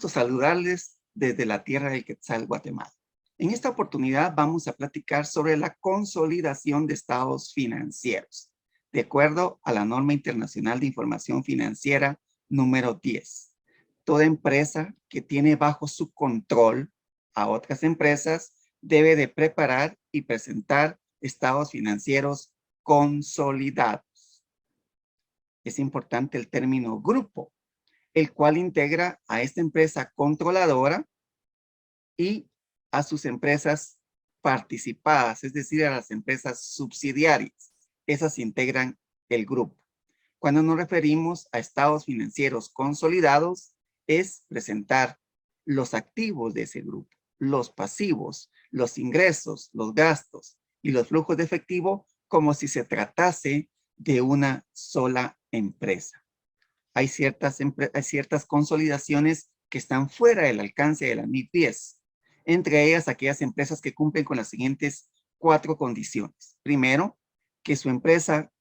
gusto saludarles desde la tierra del Quetzal, Guatemala. En esta oportunidad vamos a platicar sobre la consolidación de estados financieros, de acuerdo a la norma internacional de información financiera número 10. Toda empresa que tiene bajo su control a otras empresas debe de preparar y presentar estados financieros consolidados. Es importante el término grupo, el cual integra a esta empresa controladora y a sus empresas participadas, es decir, a las empresas subsidiarias. Esas integran el grupo. Cuando nos referimos a estados financieros consolidados, es presentar los activos de ese grupo, los pasivos, los ingresos, los gastos y los flujos de efectivo como si se tratase de una sola empresa. Hay ciertas consolidaciones que están fuera del alcance de la NIF 10, entre ellas aquellas empresas que cumplen con las siguientes 4 condiciones. Primero, que su empresa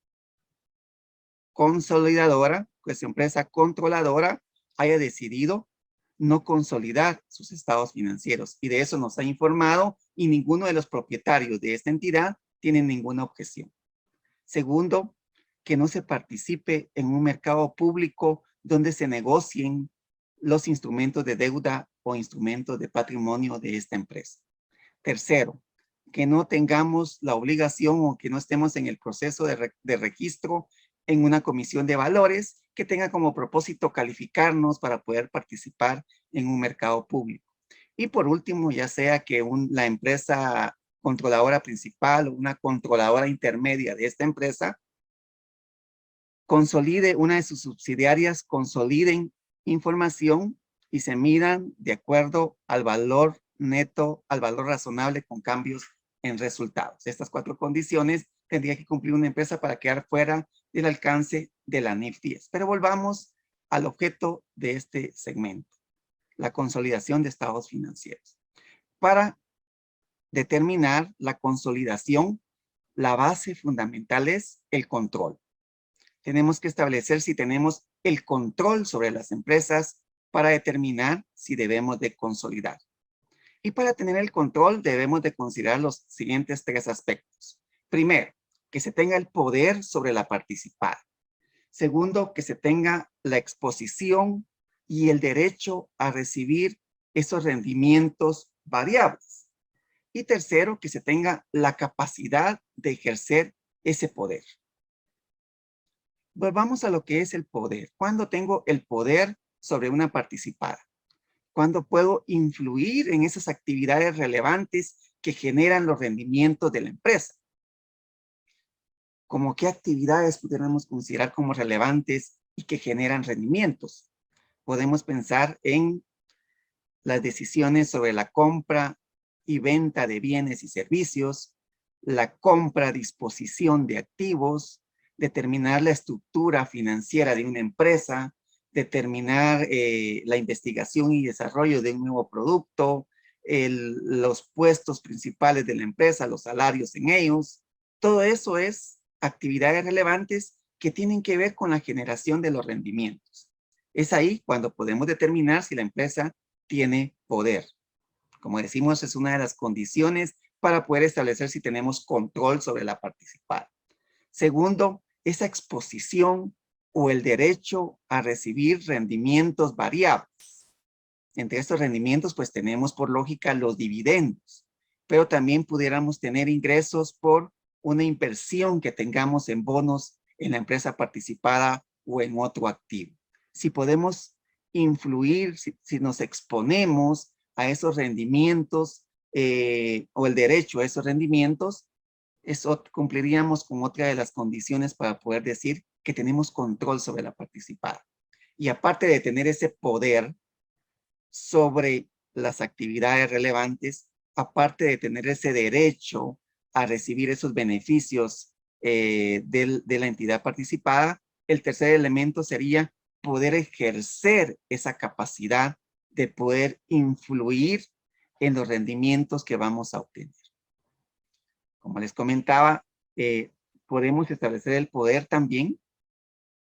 consolidadora, que su empresa controladora haya decidido no consolidar sus estados financieros, y de eso nos ha informado y ninguno de los propietarios de esta entidad tiene ninguna objeción. Segundo, que no se participe en un mercado público donde se negocien los instrumentos de deuda o instrumentos de patrimonio de esta empresa. Tercero, que no tengamos la obligación o que no estemos en el proceso de registro en una comisión de valores que tenga como propósito calificarnos para poder participar en un mercado público. Y por último, ya sea que la empresa controladora principal o una controladora intermedia de esta empresa consolide una de sus subsidiarias, consoliden información y se midan de acuerdo al valor neto, al valor razonable con cambios en resultados. Estas 4 condiciones tendría que cumplir una empresa para quedar fuera del alcance de la NIF 10. Pero volvamos al objeto de este segmento, la consolidación de estados financieros. Para determinar la consolidación, la base fundamental es el control. Tenemos que establecer si tenemos el control sobre las empresas para determinar si debemos de consolidar. Y para tener el control debemos de considerar los siguientes 3 aspectos. Primero, que se tenga el poder sobre la participada. Segundo, que se tenga la exposición y el derecho a recibir esos rendimientos variables. Y tercero, que se tenga la capacidad de ejercer ese poder. Volvamos a lo que es el poder. ¿Cuándo tengo el poder sobre una participada? ¿Cuándo puedo influir en esas actividades relevantes que generan los rendimientos de la empresa? ¿Cómo qué actividades pudiéramos considerar como relevantes y que generan rendimientos? Podemos pensar en las decisiones sobre la compra y venta de bienes y servicios, la compra, disposición de activos, determinar la estructura financiera de una empresa, determinar la investigación y desarrollo de un nuevo producto, los puestos principales de la empresa, los salarios en ellos. Todo eso es actividades relevantes que tienen que ver con la generación de los rendimientos. Es ahí cuando podemos determinar si la empresa tiene poder. Como decimos, es una de las condiciones para poder establecer si tenemos control sobre la participada. Segundo, esa exposición o el derecho a recibir rendimientos variables. Entre estos rendimientos, pues tenemos por lógica los dividendos, pero también pudiéramos tener ingresos por una inversión que tengamos en bonos en la empresa participada o en otro activo. Si podemos influir, si nos exponemos a esos rendimientos o el derecho a esos rendimientos, eso cumpliríamos con otra de las condiciones para poder decir que tenemos control sobre la participada. Y aparte de tener ese poder sobre las actividades relevantes, aparte de tener ese derecho a recibir esos beneficios de la entidad participada, el tercer elemento sería poder ejercer esa capacidad de poder influir en los rendimientos que vamos a obtener. Como les comentaba, podemos establecer el poder también.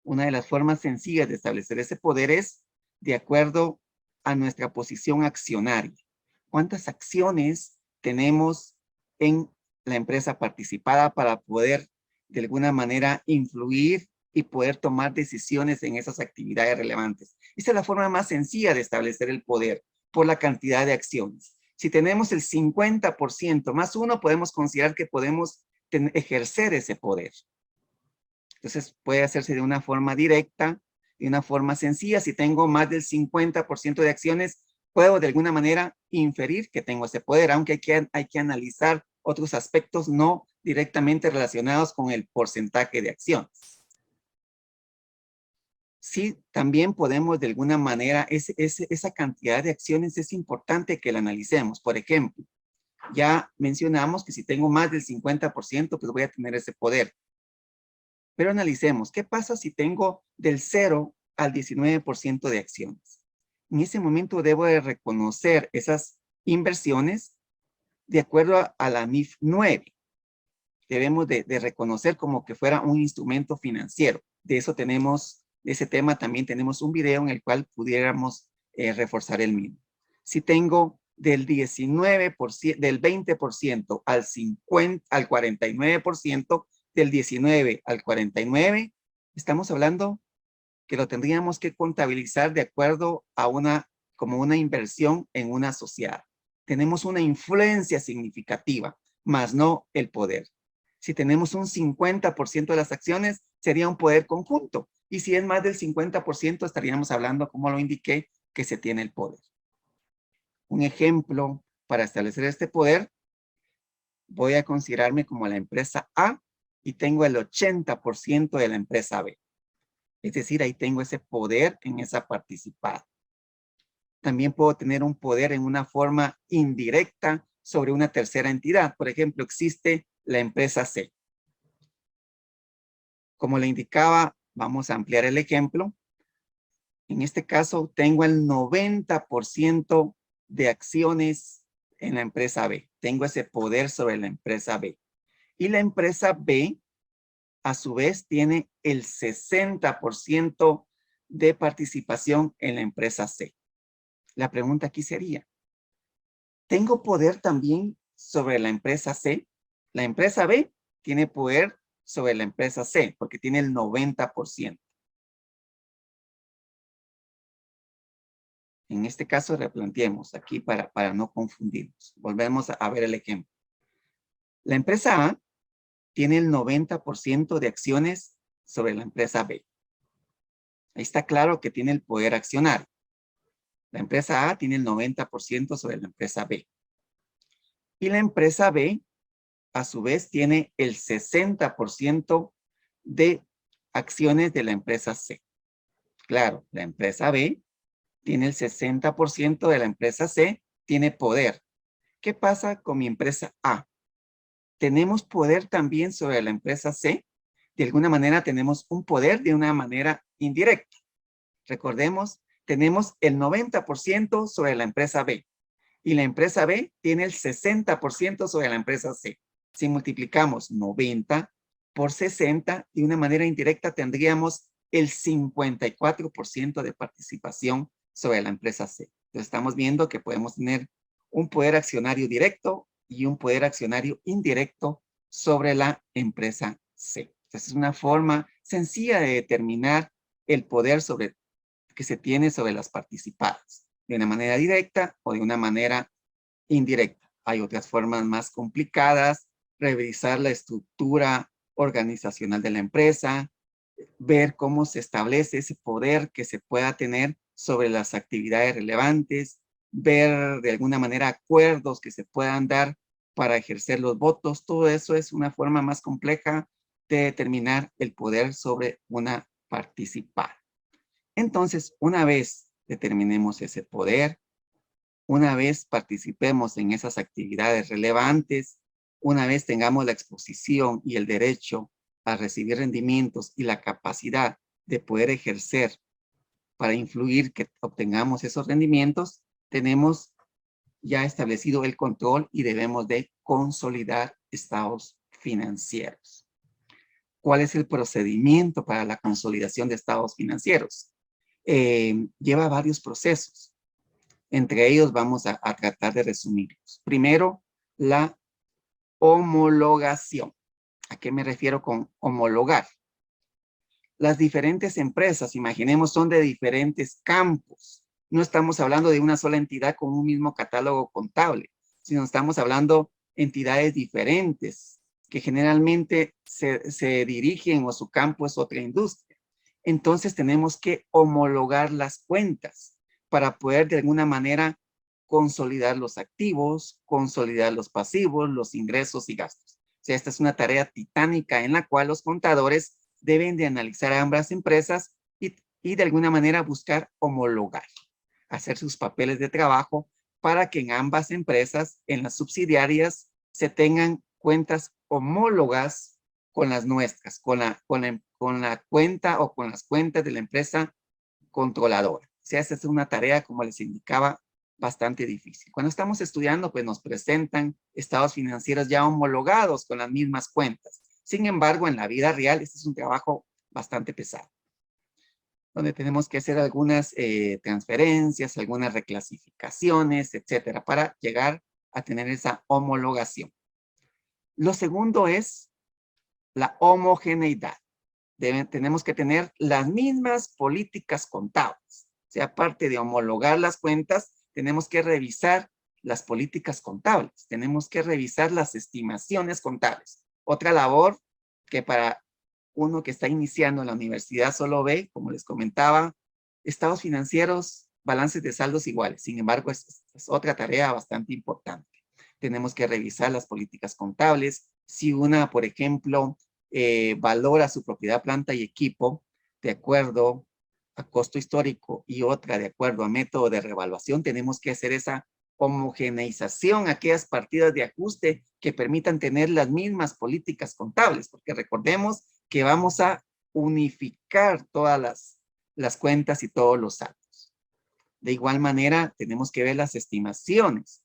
Una de las formas sencillas de establecer ese poder es de acuerdo a nuestra posición accionaria. ¿Cuántas acciones tenemos en la empresa participada para poder de alguna manera influir y poder tomar decisiones en esas actividades relevantes? Esa es la forma más sencilla de establecer el poder, por la cantidad de acciones. Si tenemos el 50% más uno, podemos considerar que podemos ejercer ese poder. Entonces puede hacerse de una forma directa, de una forma sencilla. Si tengo más del 50% de acciones, puedo de alguna manera inferir que tengo ese poder, aunque hay que analizar otros aspectos no directamente relacionados con el porcentaje de acciones. Sí, también podemos de alguna manera, esa cantidad de acciones es importante que la analicemos. Por ejemplo, ya mencionamos que si tengo más del 50%, pues voy a tener ese poder. Pero analicemos, ¿qué pasa si tengo del 0 al 19% de acciones? En ese momento debo de reconocer esas inversiones de acuerdo a la MIF 9. Debemos de reconocer como que fuera un instrumento financiero. De eso tenemos, de ese tema también tenemos un video en el cual pudiéramos reforzar el mismo. Si tengo del 19%, del 20% al 49%, del 19 al 49, estamos hablando que lo tendríamos que contabilizar de acuerdo a como una inversión en una sociedad. Tenemos una influencia significativa, más no el poder. Si tenemos un 50% de las acciones, sería un poder conjunto. Y si es más del 50%, estaríamos hablando, como lo indiqué, que se tiene el poder. Un ejemplo para establecer este poder, voy a considerarme como la empresa A y tengo el 80% de la empresa B. Es decir, ahí tengo ese poder en esa participada. También puedo tener un poder en una forma indirecta sobre una tercera entidad. Por ejemplo, existe la empresa C. Como le indicaba, vamos a ampliar el ejemplo. En este caso, tengo el 90% de acciones en la empresa B. Tengo ese poder sobre la empresa B. Y la empresa B, a su vez, tiene el 60% de participación en la empresa C. La pregunta aquí sería, ¿tengo poder también sobre la empresa C? La empresa B tiene poder sobre la empresa C porque tiene el 90%. En este caso, replanteemos aquí para no confundirnos. Volvemos a ver el ejemplo. La empresa A tiene el 90% de acciones sobre la empresa B. Ahí está claro que tiene el poder accionario. La empresa A tiene el 90% sobre la empresa B. Y la empresa B, a su vez, tiene el 60% de acciones de la empresa C. Claro, la empresa B tiene el 60% de la empresa C, tiene poder. ¿Qué pasa con mi empresa A? ¿Tenemos poder también sobre la empresa C? De alguna manera tenemos un poder de una manera indirecta. Recordemos, tenemos el 90% sobre la empresa B y la empresa B tiene el 60% sobre la empresa C. Si multiplicamos 90 por 60, de una manera indirecta tendríamos el 54% de participación sobre la empresa C. Entonces estamos viendo que podemos tener un poder accionario directo y un poder accionario indirecto sobre la empresa C. Entonces es una forma sencilla de determinar el poder que se tiene sobre las participadas, de una manera directa o de una manera indirecta. Hay otras formas más complicadas, revisar la estructura organizacional de la empresa, ver cómo se establece ese poder que se pueda tener sobre las actividades relevantes, ver de alguna manera acuerdos que se puedan dar para ejercer los votos. Todo eso es una forma más compleja de determinar el poder sobre una participada. Entonces, una vez determinemos ese poder, una vez participemos en esas actividades relevantes, una vez tengamos la exposición y el derecho a recibir rendimientos y la capacidad de poder ejercer para influir que obtengamos esos rendimientos, tenemos ya establecido el control y debemos de consolidar estados financieros. ¿Cuál es el procedimiento para la consolidación de estados financieros? Lleva varios procesos. Entre ellos vamos a tratar de resumirlos. Primero, la homologación. ¿A qué me refiero con homologar? Las diferentes empresas, imaginemos, son de diferentes campos. No estamos hablando de una sola entidad con un mismo catálogo contable, sino estamos hablando de entidades diferentes que generalmente se dirigen o su campo es otra industria. Entonces tenemos que homologar las cuentas para poder de alguna manera consolidar los activos, consolidar los pasivos, los ingresos y gastos. O sea, esta es una tarea titánica en la cual los contadores deben de analizar a ambas empresas y de alguna manera buscar homologar, hacer sus papeles de trabajo para que en ambas empresas, en las subsidiarias, se tengan cuentas homólogas con las nuestras, con la cuenta o con las cuentas de la empresa controladora. O sea, esa es una tarea, como les indicaba, bastante difícil. Cuando estamos estudiando, pues nos presentan estados financieros ya homologados con las mismas cuentas. Sin embargo, en la vida real, este es un trabajo bastante pesado, donde tenemos que hacer algunas transferencias, algunas reclasificaciones, etcétera, para llegar a tener esa homologación. Lo segundo es la homogeneidad. Tenemos que tener las mismas políticas contables. O sea, aparte de homologar las cuentas, tenemos que revisar las políticas contables. Tenemos que revisar las estimaciones contables. Otra labor que para uno que está iniciando en la universidad solo ve, como les comentaba, estados financieros, balances de saldos iguales. Sin embargo, es otra tarea bastante importante. Tenemos que revisar las políticas contables. Si una, por ejemplo, valora su propiedad, planta y equipo de acuerdo a costo histórico y otra de acuerdo a método de revaluación, tenemos que hacer esa homogeneización, aquellas partidas de ajuste que permitan tener las mismas políticas contables, porque recordemos que vamos a unificar todas las cuentas y todos los saldos. De igual manera, tenemos que ver las estimaciones.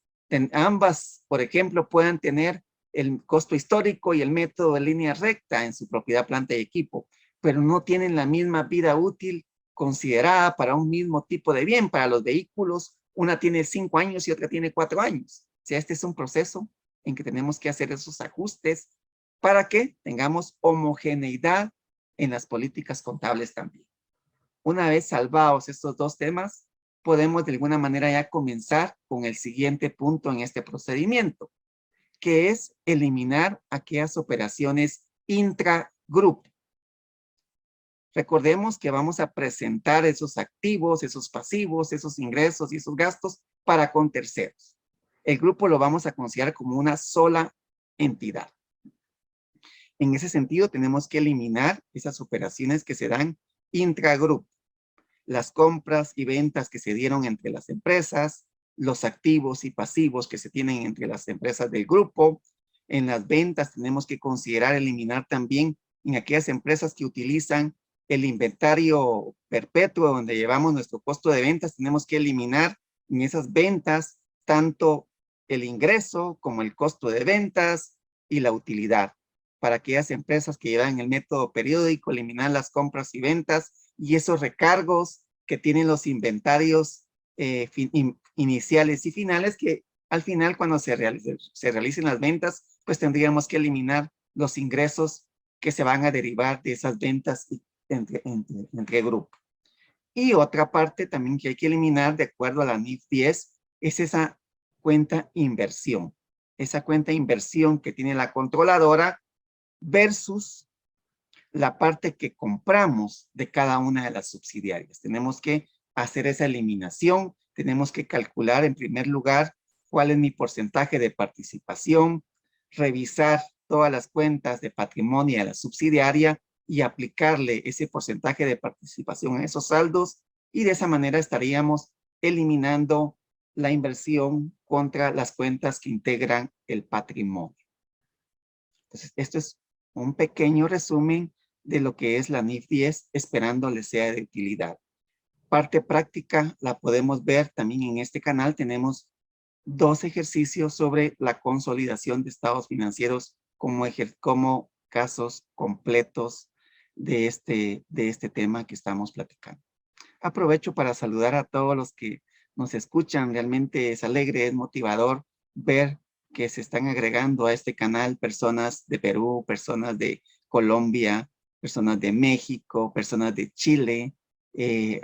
Ambas, por ejemplo, puedan tener el costo histórico y el método de línea recta en su propiedad, planta y equipo, pero no tienen la misma vida útil considerada para un mismo tipo de bien. Para los vehículos, una tiene 5 años y otra tiene 4 años. O sea, este es un proceso en que tenemos que hacer esos ajustes para que tengamos homogeneidad en las políticas contables también. Una vez salvados estos dos temas, podemos de alguna manera ya comenzar con el siguiente punto en este procedimiento, que es eliminar aquellas operaciones intragrupo. Recordemos que vamos a presentar esos activos, esos pasivos, esos ingresos y esos gastos para con terceros. El grupo lo vamos a considerar como una sola entidad. En ese sentido, tenemos que eliminar esas operaciones que se dan intragrupo. Las compras y ventas que se dieron entre las empresas, los activos y pasivos que se tienen entre las empresas del grupo. En las ventas tenemos que considerar eliminar también en aquellas empresas que utilizan el inventario perpetuo donde llevamos nuestro costo de ventas, tenemos que eliminar en esas ventas tanto el ingreso como el costo de ventas y la utilidad. Para aquellas empresas que llevan el método periódico, eliminar las compras y ventas y esos recargos que tienen los inventarios iniciales y finales, que al final cuando se realicen las ventas, pues tendríamos que eliminar los ingresos que se van a derivar de esas ventas entre grupos. Y otra parte también que hay que eliminar de acuerdo a la NIF 10 es esa cuenta inversión. Esa cuenta inversión que tiene la controladora versus la parte que compramos de cada una de las subsidiarias. Tenemos que hacer esa eliminación, tenemos que calcular en primer lugar cuál es mi porcentaje de participación, revisar todas las cuentas de patrimonio de la subsidiaria y aplicarle ese porcentaje de participación a esos saldos y de esa manera estaríamos eliminando la inversión contra las cuentas que integran el patrimonio. Entonces, esto es un pequeño resumen de lo que es la NIF 10, esperando les sea de utilidad. Parte práctica la podemos ver también en este canal. Tenemos 2 ejercicios sobre la consolidación de estados financieros como casos completos de este tema que estamos platicando. Aprovecho para saludar a todos los que nos escuchan. Realmente es alegre, es motivador ver que se están agregando a este canal personas de Perú, personas de Colombia, personas de México, personas de Chile,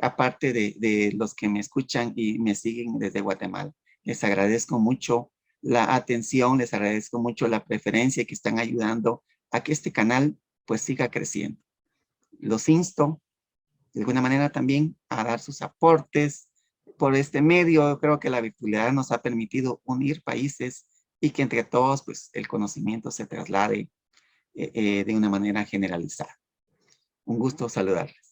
aparte de los que me escuchan y me siguen desde Guatemala. Les agradezco mucho la atención, les agradezco mucho la preferencia que están ayudando a que este canal pues siga creciendo. Los insto de alguna manera también a dar sus aportes por este medio. Creo que la virtualidad nos ha permitido unir países y que entre todos pues el conocimiento se traslade de una manera generalizada. Un gusto saludarles.